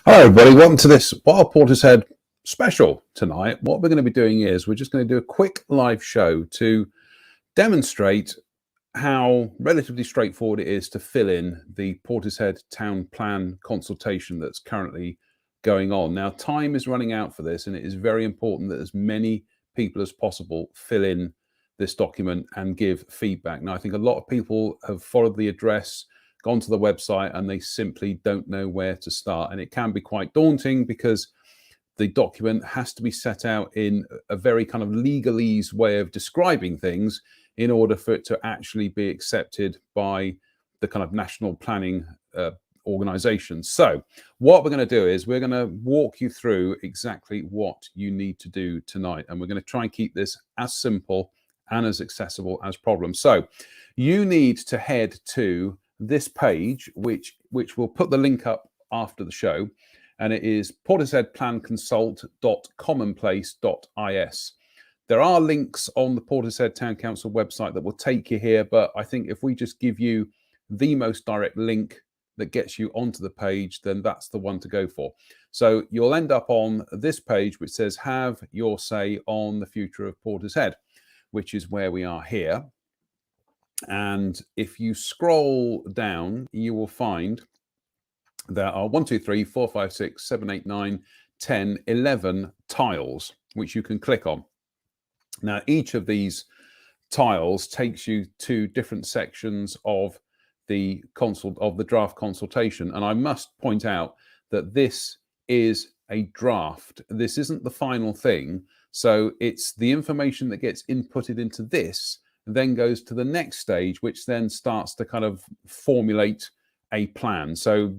Hi everybody, welcome to this Wild Portishead special tonight. What we're going to be doing is we're just going to do a quick live show to demonstrate how relatively straightforward it is to fill in the Portishead town plan consultation that's currently going on. Now, time is running out for this, and it is very important that as many people as possible fill in this document and give feedback. Now, I think a lot of people have followed the address, gone to the website, and they simply don't know where to start. And it can be quite daunting because the document has to be set out in a very kind of legalese way of describing things in order for it to actually be accepted by the kind of national planning organization. So what we're going to do is we're going to walk you through exactly what you need to do tonight. And we're going to try and keep this as simple and as accessible as problems. So you need to head to this page, which we'll put the link up after the show, and it is portisheadplanconsult.commonplace.is. There are links on the Portishead Town Council website that will take you here, but I think if we just give you the most direct link that gets you onto the page, then that's the one to go for. So you'll end up on this page which says have your say on the future of Portishead, which is where we are here. And if you scroll down, you will find there are 1, 2, 3, 4, 5, 6, 7, 8, 9, 10, 11 tiles, which you can click on. Now, each of these tiles takes you to different sections of the draft consultation. And I must point out that this is a draft. This isn't the final thing. So it's the information that gets inputted into this then goes to the next stage, which then starts to kind of formulate a plan. So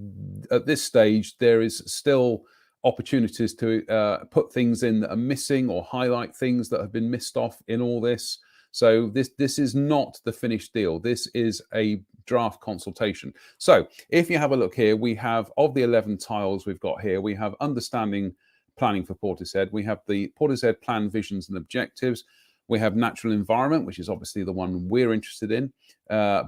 at this stage, there is still opportunities to put things in that are missing or highlight things that have been missed off in all this. So this is not the finished deal. This is a draft consultation. So if you have a look here, we have, of the 11 tiles we've got here, we have understanding planning for Portishead. We have the Portishead plan, visions and objectives. We have natural environment, which is obviously the one we're interested in.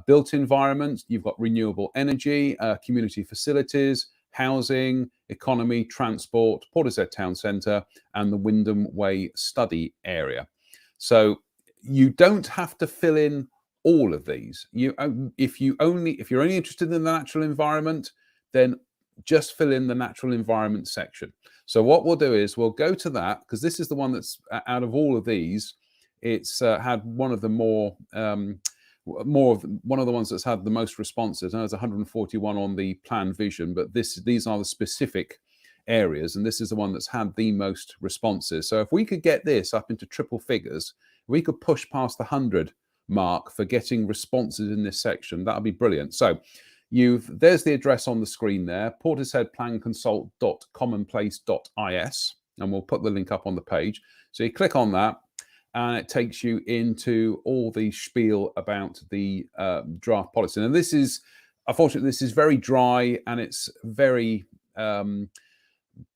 Built environment, you've got renewable energy, community facilities, housing, economy, transport, Portishead Town Centre, and the Wyndham Way study area. So you don't have to fill in all of these. If you're only interested in the natural environment, then just fill in the natural environment section. So what we'll do is we'll go to that, because this is the one that's out of all of these. It's had one of the one of the ones that's had the most responses. And there's 141 on the plan vision, but these are the specific areas, and this is the one that's had the most responses. So if we could get this up into triple figures, we could push past the 100 mark for getting responses in this section. That would be brilliant. So there's the address on the screen there, portisheadplanconsult.commonplace.is, and we'll put the link up on the page. So you click on that, and it takes you into all the spiel about the draft policy. And this is, unfortunately, this is very dry, and it's very kind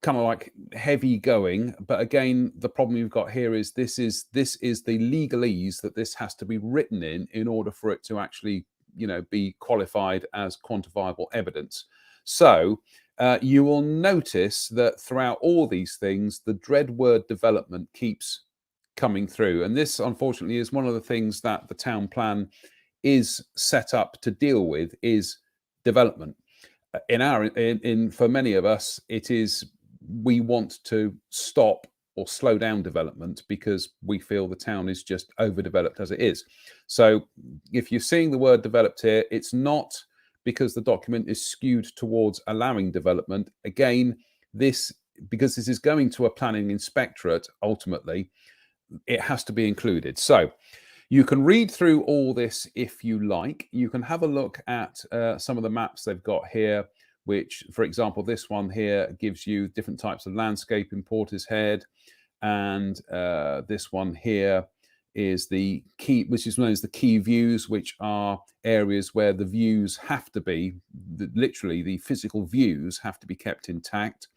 of like heavy going. But again, the problem you've got here is this is the legalese that this has to be written in order for it to actually, be qualified as quantifiable evidence. So you will notice that throughout all these things, the dread word development keeps coming through. And this, unfortunately, is one of the things that the town plan is set up to deal with, is development. For many of us, it is, we want to stop or slow down development because we feel the town is just overdeveloped as it is. So if you're seeing the word developed here, it's not because the document is skewed towards allowing development. Again, because this is going to a planning inspectorate, ultimately, it has to be included. So you can read through all this if you like. You can have a look at some of the maps they've got here, which, for example, this one here gives you different types of landscape in Portishead. And this one here is the key, which is known as the key views, which are areas where the views have to be, literally the physical views have to be kept intact.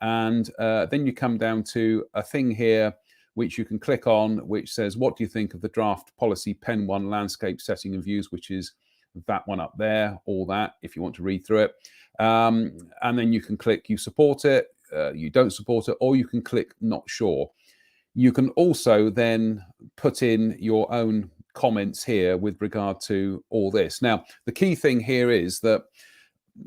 And then you come down to a thing here, which you can click on, which says, what do you think of the draft policy Pen 1 landscape setting and views, which is that one up there, all that, if you want to read through it. And then you can click you support it, you don't support it, or you can click not sure. You can also then put in your own comments here with regard to all this. Now, the key thing here is that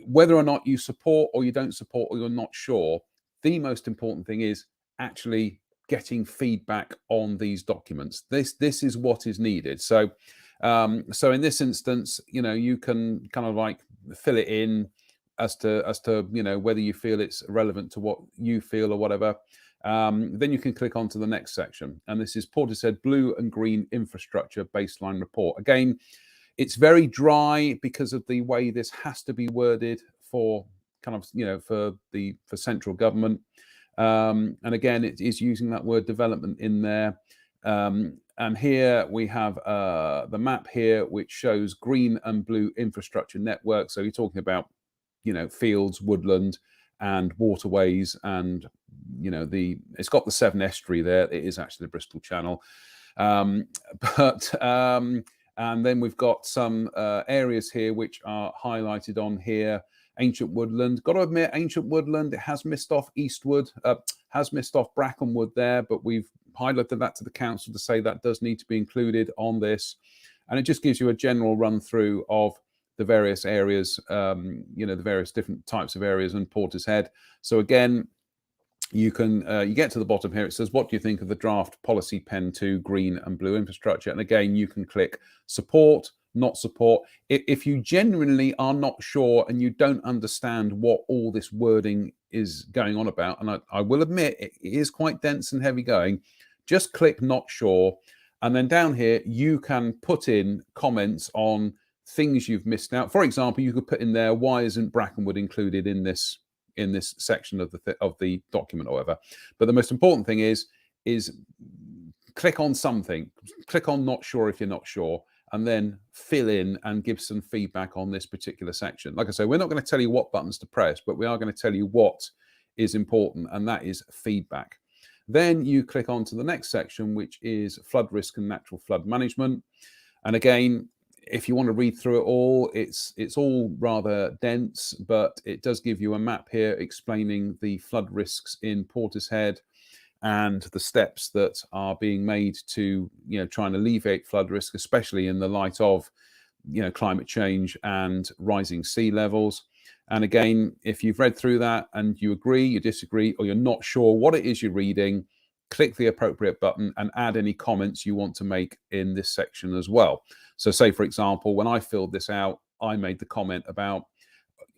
whether or not you support or you don't support or you're not sure, the most important thing is actually getting feedback on these documents. This is what is needed. So so in this instance, you can kind of like fill it in as to whether you feel it's relevant to what you feel or whatever. Then you can click on to the next section, and this is Portishead Blue and Green Infrastructure Baseline Report. Again, it's very dry because of the way this has to be worded for kind of for central government. And again, it is using that word development in there. And here we have the map here, which shows green and blue infrastructure network. So you're talking about, fields, woodland, and waterways, and it's got the Severn Estuary there. It is actually the Bristol Channel, and then we've got some areas here which are highlighted on here. Ancient woodland. Got to admit, ancient woodland, it has missed off Eastwood, has missed off Brackenwood there, but we've highlighted that to the council to say that does need to be included on this. And it just gives you a general run through of the various areas, the various different types of areas in Portishead. So again, you can you get to the bottom here. It says, what do you think of the draft policy pen 2 green and blue infrastructure? And again, you can click support, not support. If you genuinely are not sure and you don't understand what all this wording is going on about, and I will admit it is quite dense and heavy going, just click not sure. And then down here, you can put in comments on things you've missed out. For example, you could put in there, why isn't Brackenwood included in this section of the document or whatever. But the most important thing is click on something, click on not sure if you're not sure, and then fill in and give some feedback on this particular section. Like I say, we're not going to tell you what buttons to press, but we are going to tell you what is important, and that is feedback. Then you click on to the next section, which is flood risk and natural flood management. And again, if you want to read through it all, it's all rather dense, but it does give you a map here explaining the flood risks in Portishead and the steps that are being made to try and alleviate flood risk, especially in the light of climate change and rising sea levels. And again, if you've read through that and you agree, you disagree, or you're not sure what it is you're reading, click the appropriate button and add any comments you want to make in this section as well. So say, for example, when I filled this out, I made the comment about,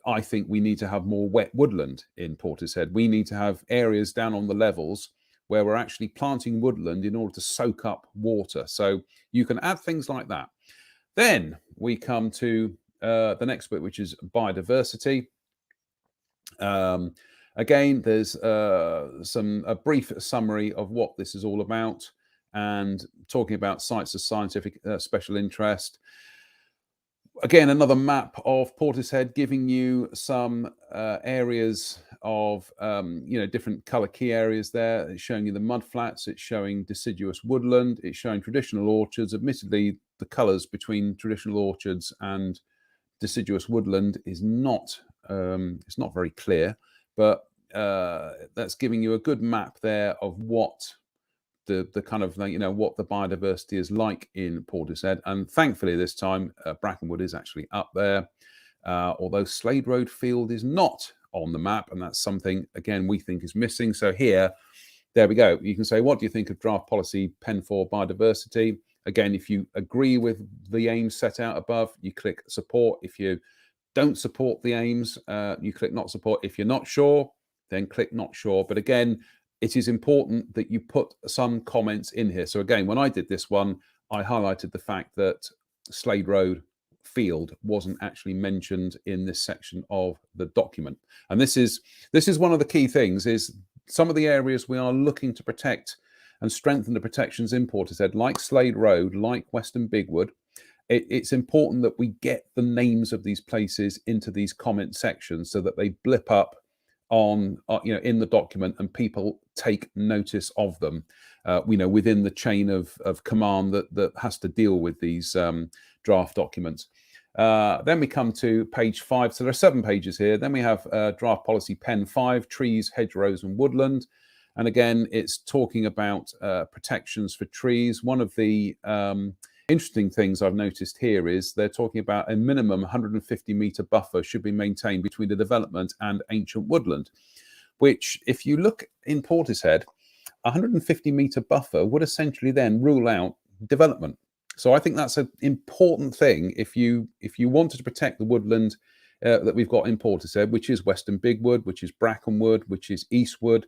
I think we need to have more wet woodland in Portishead. We need to have areas down on the levels where we're actually planting woodland in order to soak up water. So you can add things like that. Then we come to the next bit, which is biodiversity. Again, there's a brief summary of what this is all about, and talking about sites of scientific special interest. Again, another map of Portishead giving you some areas of, different colour key areas there. It's showing you the mudflats, it's showing deciduous woodland, it's showing traditional orchards. Admittedly, the colours between traditional orchards and deciduous woodland is not, it's not very clear, but that's giving you a good map there of what the kind of what the biodiversity is like in Portishead. And thankfully this time Brackenwood is actually up there, although Slade Road Field is not on the map, and that's something again we think is missing. So here, there we go. You can say, what do you think of draft policy pen 4 biodiversity? Again, if you agree with the aims set out above, you click support. If you don't support the aims, you click not support. If you're not sure, then click not sure. But again, it is important that you put some comments in here. So again, when I did this one, I highlighted the fact that Slade Road Field wasn't actually mentioned in this section of the document. And this is one of the key things, is some of the areas we are looking to protect and strengthen the protections in Portishead, like Slade Road, like Western Bigwood. It's important that we get the names of these places into these comment sections so that they blip up on in the document and people take notice of them within the chain of command that has to deal with these draft documents. Then we come to page 5. So there are 7 pages here. Then we have draft policy pen 5, trees, hedgerows and woodland. And again, it's talking about protections for trees. One of the interesting things I've noticed here is they're talking about a minimum 150-meter buffer should be maintained between the development and ancient woodland, which if you look in Portishead, 150-meter buffer would essentially then rule out development. So I think that's an important thing if you wanted to protect the woodland that we've got in Portishead, which is Western Bigwood, which is Brackenwood, which is Eastwood,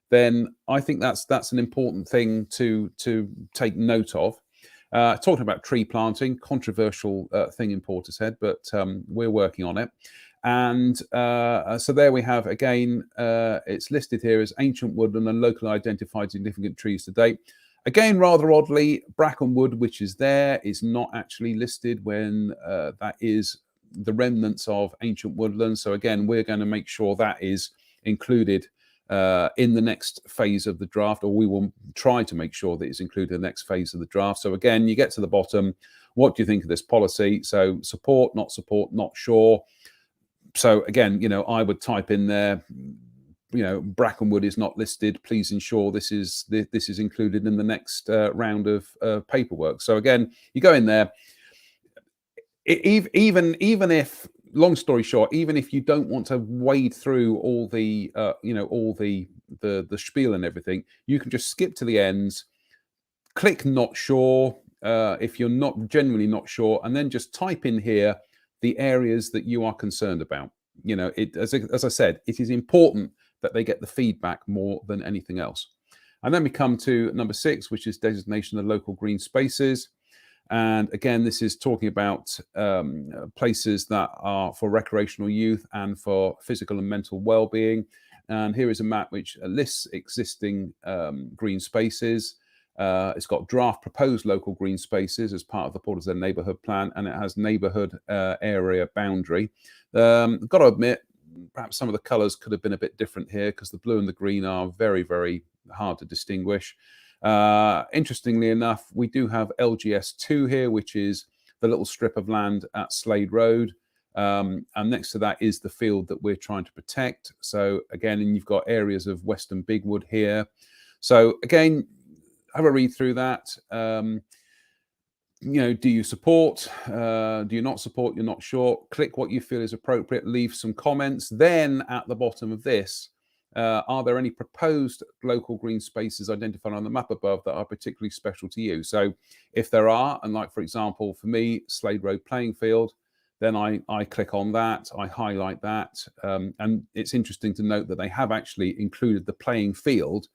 then I think that's an important thing to take note of. Talking about tree planting, controversial thing in Portishead, but we're working on it. And so there we have, again, it's listed here as ancient woodland and locally identified significant trees to date. Again, rather oddly, Brackenwood, which is there, is not actually listed when that is the remnants of ancient woodland. So again, we're going to make sure that is included in the next phase of the draft, or we will try to make sure that it's included in the next phase of the draft. So again, you get to the bottom. What do you think of this policy? So support, not sure. So again, I would type in there, Brackenwood is not listed. Please ensure this is included in the next round of paperwork. So again, you go in there. Even if, long story short, even if you don't want to wade through all the all the spiel and everything, you can just skip to the ends, click not sure if you're not genuinely not sure, and then just type in here the areas that you are concerned about. As I said, it is important that they get the feedback more than anything else. And then we come to number 6, which is designation of local green spaces. And again, this is talking about places that are for recreational youth and for physical and mental well-being. And here is a map which lists existing green spaces. It's got draft proposed local green spaces as part of the Portishead neighbourhood plan, and it has neighbourhood area boundary. I've got to admit, perhaps some of the colours could have been a bit different here because the blue and the green are very, very hard to distinguish. Interestingly enough, we do have LGS2 here, which is the little strip of land at Slade Road. And next to that is the field that we're trying to protect. So again, and you've got areas of Western Bigwood here. So again, have a read through that. Do you support? Do you not support? You're not sure. Click what you feel is appropriate. Leave some comments. Then at the bottom of this, are there any proposed local green spaces identified on the map above that are particularly special to you? So if there are, and like, for example, for me, Slade Road playing field, then I click on that, I highlight that. And it's interesting to note that they have actually included the playing field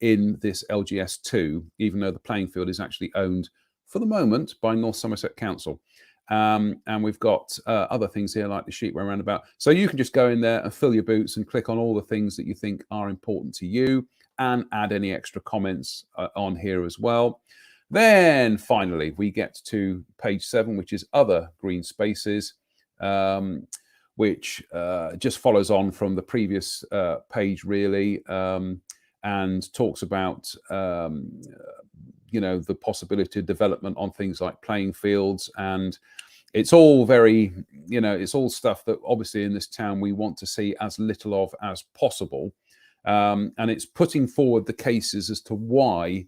in this LGS2, even though the playing field is actually owned for the moment by North Somerset Council. And we've got other things here like the Sheepway Roundabout. So you can just go in there and fill your boots and click on all the things that you think are important to you and add any extra comments on here as well. Then finally, we get to page 7, which is other green spaces, which just follows on from the previous page, really, and talks about the possibility of development on things like playing fields. And it's all very, it's all stuff that obviously in this town we want to see as little of as possible. And it's putting forward the cases as to why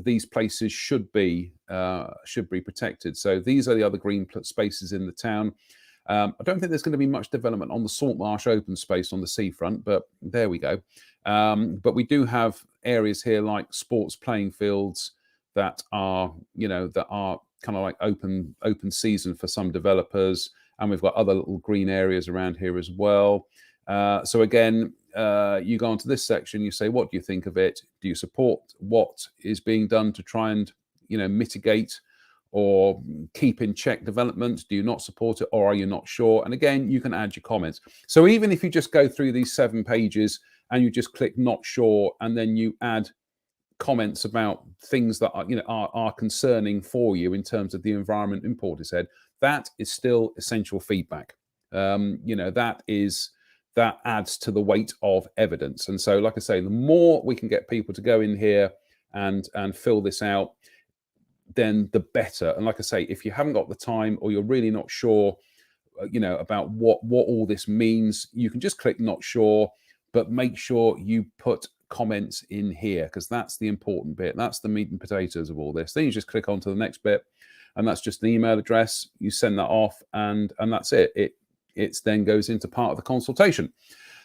these places should be protected. So these are the other green spaces in the town. I don't think there's going to be much development on the Saltmarsh open space on the seafront, but there we go. But we do have areas here like sports playing fields that are, kind of like open season for some developers, and we've got other little green areas around here as well. So again, you go onto this section, you say, what do you think of it? Do you support what is being done to try and, mitigate or keep in check development? Do you not support it, or are you not sure? And again, you can add your comments. So even if you just go through these 7 pages and you just click not sure, and then you add comments about things that are concerning for you in terms of the environment in Portishead, that is still essential feedback. That adds to the weight of evidence. And so, like I say, the more we can get people to go in here and fill this out, then the better. And like I say, if you haven't got the time or you're really not sure, about what all this means, you can just click not sure, but make sure you put comments in here, because that's the important bit. That's the meat and potatoes of all this. Then you just click on to the next bit, and that's just an email address. You send that off, and that's it. It then goes into part of the consultation.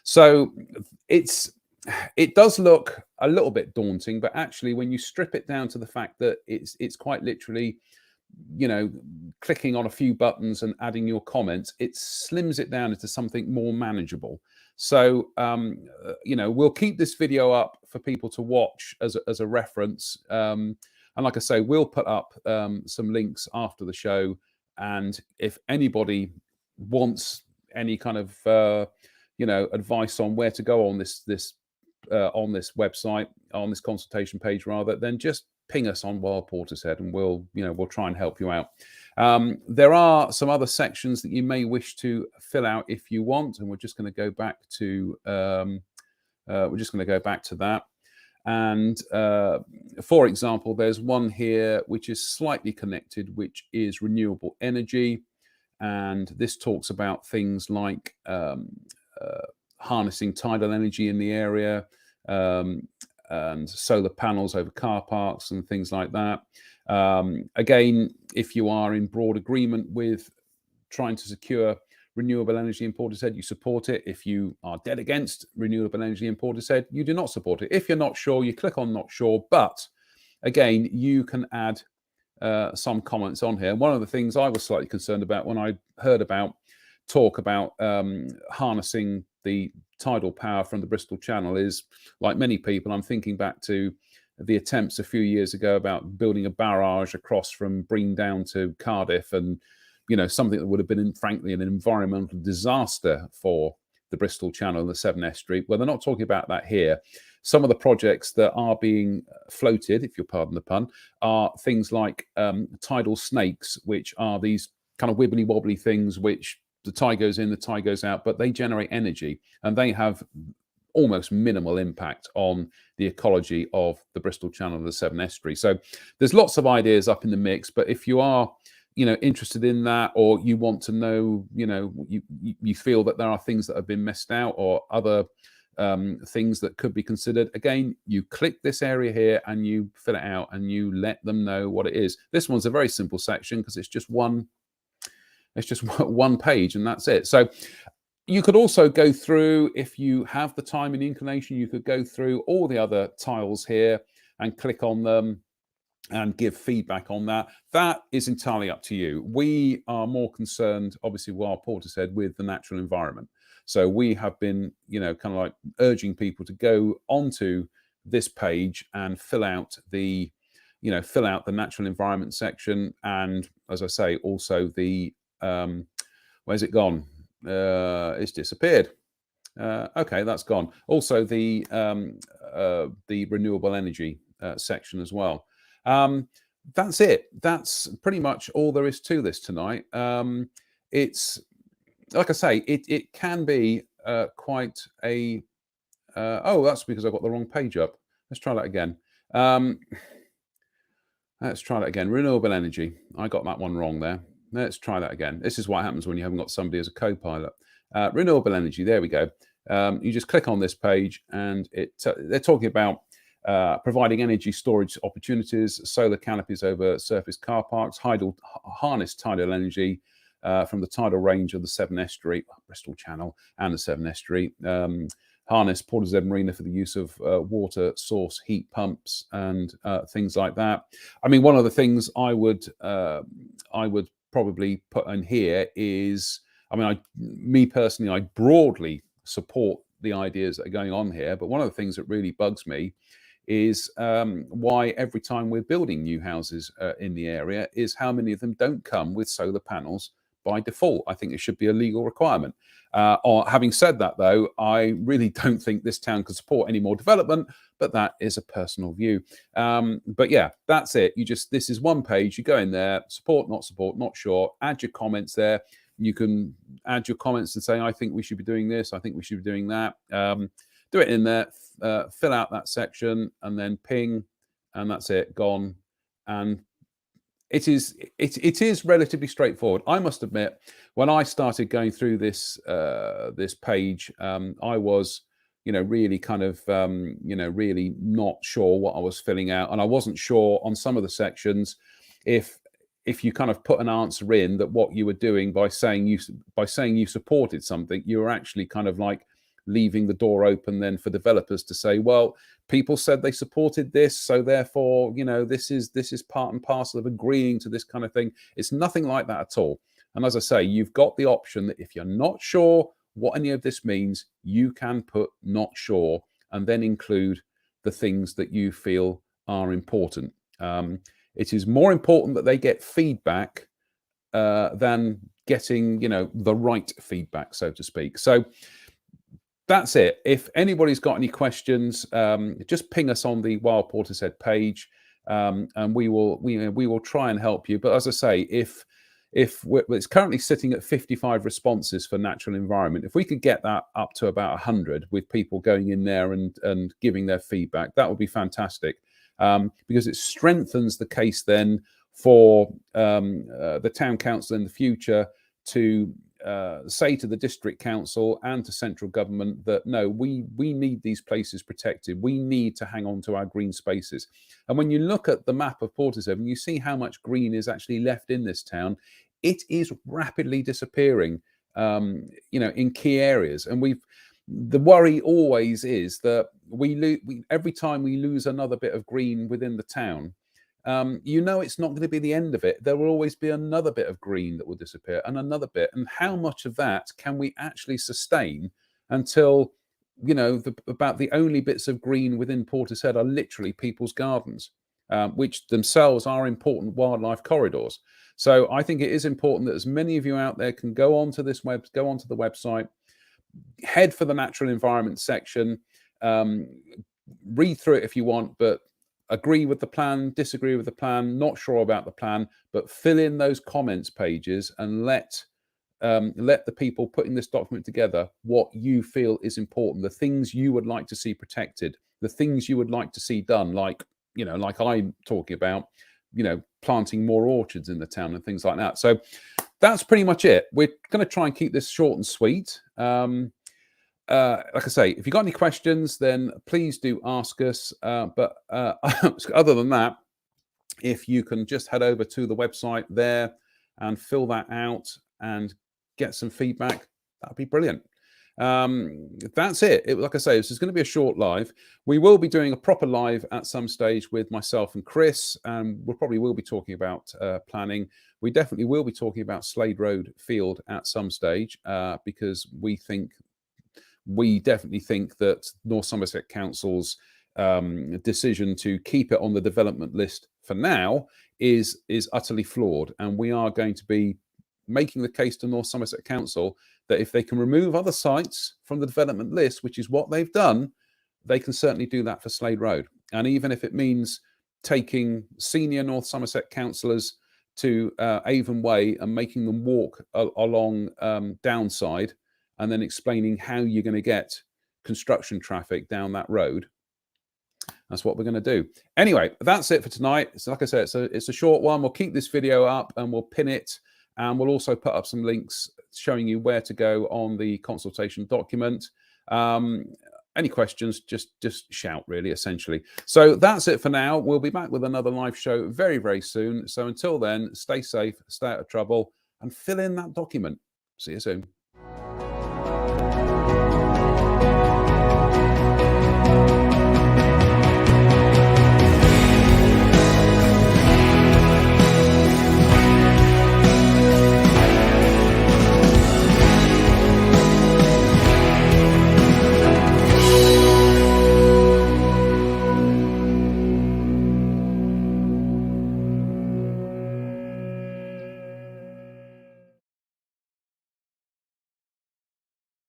So it does look a little bit daunting, but actually when you strip it down to the fact that it's quite literally, clicking on a few buttons and adding your comments, it slims it down into something more manageable. So we'll keep this video up for people to watch as a reference, and like I say, we'll put up some links after the show, and if anybody wants any kind of advice on where to go on this website, on this consultation page rather, then just ping us on Wild Portishead, and we'll try and help you out. There are some other sections that you may wish to fill out if you want, and we're just going to go back to that. And for example, there's one here which is slightly connected, which is renewable energy, and this talks about things like harnessing tidal energy in the area, and solar panels over car parks and things like that. Again, if you are in broad agreement with trying to secure renewable energy in Portishead, you support it. If you are dead against renewable energy in Portishead, you do not support it. If you're not sure, you click on not sure. But again, you can add some comments on here. One of the things I was slightly concerned about when I heard about talk about harnessing the tidal power from the Bristol Channel is, like many people, I'm thinking back to the attempts a few years ago about building a barrage across from Brean down to Cardiff, and something that would have been, frankly, an environmental disaster for the Bristol Channel and the Severn Estuary. Well, they're not talking about that here. Some of the projects that are being floated, if you'll pardon the pun, are things like tidal snakes, which are these kind of wibbly wobbly things which the tide goes in, the tide goes out, but they generate energy, and they have almost minimal impact on the ecology of the Bristol Channel and the Severn Estuary. So there's lots of ideas up in the mix, but if you are interested in that, or you want to know, you feel that there are things that have been missed out, or other things that could be considered, again, you click this area here and you fill it out and you let them know what it is. This one's a very simple section because it's just one page, and that's it. So you could also go through, if you have the time and inclination, you could go through all the other tiles here and click on them and give feedback on that. That is entirely up to you. We are more concerned, obviously, Wild Portishead, with the natural environment. So we have been, kind of like urging people to go onto this page and fill out the natural environment section. And as I say, also the, where's it gone? It's disappeared. Okay, that's gone. Also the renewable energy section as well. That's it. That's pretty much all there is to this tonight. It's, like I say, it can be quite a... oh, that's because I got the wrong page up. Let's try that again. Let's try that again. Renewable energy. I got that one wrong there. Let's try that again. This is what happens when you haven't got somebody as a co-pilot. Renewable energy. There we go. You just click on this page, and they're talking about providing energy storage opportunities, solar canopies over surface car parks, harness tidal energy from the tidal range of the Severn Estuary, Bristol Channel, and the Severn Estuary. Harness Portishead Marina for the use of water source heat pumps and things like that. I mean, one of the things I would probably put in here is, I mean, me personally, I broadly support the ideas that are going on here, but one of the things that really bugs me is why every time we're building new houses in the area is how many of them don't come with solar panels by default. I think it should be a legal requirement. Or having said that, though, I really don't think this town can support any more development, but that is a personal view. But yeah, that's it. This is one page. You go in there, support, not sure, add your comments there. You can add your comments and say, I think we should be doing this, I think we should be doing that. Do it in there, fill out that section, and then ping, and that's it, gone. And it is relatively straightforward. I must admit, when I started going through this this page, I was, really kind of, really not sure what I was filling out, and I wasn't sure on some of the sections if you kind of put an answer in, that what you were doing by saying you supported something, you were actually kind of like leaving the door open then for developers to say, well, people said they supported this, so therefore, this is part and parcel of agreeing to this kind of thing. It's nothing like that at all. And as I say, you've got the option that if you're not sure what any of this means, you can put not sure and then include the things that you feel are important. It is more important that they get feedback than getting, the right feedback, so to speak. So that's it. If anybody's got any questions, just ping us on the Wild Portishead page, and we will try and help you. But as I say, if it's currently sitting at 55 responses for natural environment, if we could get that up to about 100 with people going in there and giving their feedback, that would be fantastic, because it strengthens the case then for the town council in the future to say to the district council and to central government that no, we need these places protected. We need to hang on to our green spaces. And when you look at the map of Portishead and you see how much green is actually left in this town, it is rapidly disappearing, in key areas. And the worry always is that every time we lose another bit of green within the town, it's not going to be the end of it. There will always be another bit of green that will disappear and another bit. And how much of that can we actually sustain until, about the only bits of green within Portishead are literally people's gardens, which themselves are important wildlife corridors. So I think it is important that as many of you out there can go onto the website, head for the natural environment section, read through it if you want, but agree with the plan, disagree with the plan, not sure about the plan, but fill in those comments pages and let the people putting this document together what you feel is important, the things you would like to see protected, the things you would like to see done, like I'm talking about, planting more orchards in the town and things like that. So that's pretty much it. We're going to try and keep this short and sweet. Like I say, if you've got any questions, then please do ask us. But other than that, if you can just head over to the website there and fill that out and get some feedback, that'd be brilliant. That's it. Like I say, this is going to be a short live. We will be doing a proper live at some stage with myself and Chris, and we probably will be talking about planning. We definitely will be talking about Slade Road Field at some stage, because we definitely think that North Somerset Council's decision to keep it on the development list for now is utterly flawed, and we are going to be making the case to North Somerset Council that if they can remove other sites from the development list, which is what they've done, they can certainly do that for Slade Road. And even if it means taking senior North Somerset councillors to Avon Way and making them walk along Downside, and then explaining how you're going to get construction traffic down that road, that's what we're going to do. Anyway, that's it for tonight. So like I said, it's a short one. We'll keep this video up and we'll pin it, and we'll also put up some links showing you where to go on the consultation document. Any questions, just shout, really, essentially. So that's it for now. We'll be back with another live show very, very soon. So until then, stay safe, stay out of trouble, and fill in that document. See you soon.